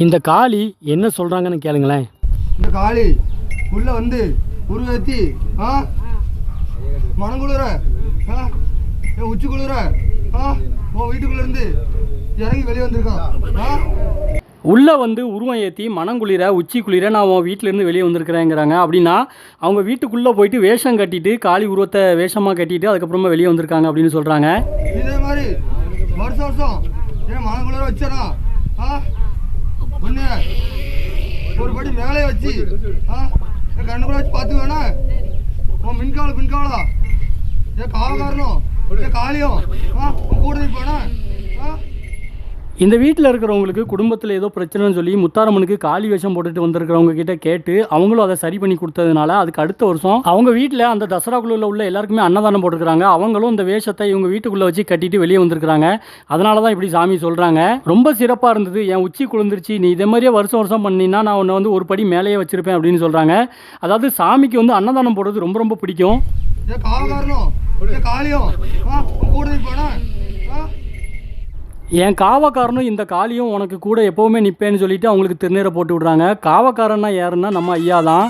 இந்த காளி என்ன சொல்கிறாங்கன்னு கேளுங்களேன். இந்த காளி உள்ள வந்து உருவேத்தி மனங்குளிர உச்சி குளிர உன் வீட்டுக்குள்ள இருந்து இறங்கி வெளியே வந்திருக்கான். உள்ளே வந்து உருவம் ஏற்றி மனங்குளிர உச்சி குளிர நான் உன் வீட்டிலேருந்து வெளியே வந்திருக்கிறேங்கிறாங்க. அப்படின்னா அவங்க வீட்டுக்குள்ளே போயிட்டு வேஷம் கட்டிட்டு காளி உருவத்தை வேஷமாக கட்டிட்டு அதுக்கப்புறமா வெளியே வந்திருக்காங்க அப்படின்னு சொல்கிறாங்க. இதே மாதிரி வருஷம் வருஷம் ஏன் மனங்குளிர வச்சனா ஒன்று ஒரு படி மேலே வச்சு கண்ணுக்குள்ள வச்சு பார்த்து வேணா உன் பின்காலா ஏன் காவக்காரனும் காளியும் கூட நிற்பானா. இந்த வீட்டில் இருக்கிறவங்களுக்கு குடும்பத்தில் ஏதோ பிரச்சனைன்னு சொல்லி முத்தாரம்மனுக்கு காளி வேஷம் போட்டுட்டு வந்திருக்கிறவங்க கிட்ட கேட்டு அவங்களும் அதை சரி பண்ணி கொடுத்ததுனால அதுக்கு அடுத்த வருஷம் அவங்க வீட்டில் அந்த தசரா குழுவில் உள்ள எல்லாருக்குமே அன்னதானம் போட்டுருக்காங்க. அவங்களும் இந்த வேஷத்தை இவங்க வீட்டுக்குள்ளே வச்சு கட்டிட்டு வெளியே வந்திருக்கிறாங்க. அதனால தான் இப்படி சாமி சொல்கிறாங்க. ரொம்ப சிறப்பாக இருந்தது, என் உச்சி குளிர்ந்துருச்சு, நீ இதே மாதிரியே வருஷம் வருஷம் பண்ணினா நான் உன்னை வந்து ஒரு படி மேலேயே வச்சிருப்பேன் அப்படின்னு சொல்கிறாங்க. அதாவது சாமிக்கு வந்து அன்னதானம் போடுறது ரொம்ப ரொம்ப பிடிக்கும். என் காவக்காரனும் இந்த காளியும் உனக்கு கூட எப்போவுமே நிற்பேன்னு சொல்லிட்டு அவங்களுக்கு திருநீரை போட்டு விடுறாங்க. காவக்காரன்னா யாருன்னா நம்ம ஐயா தான்.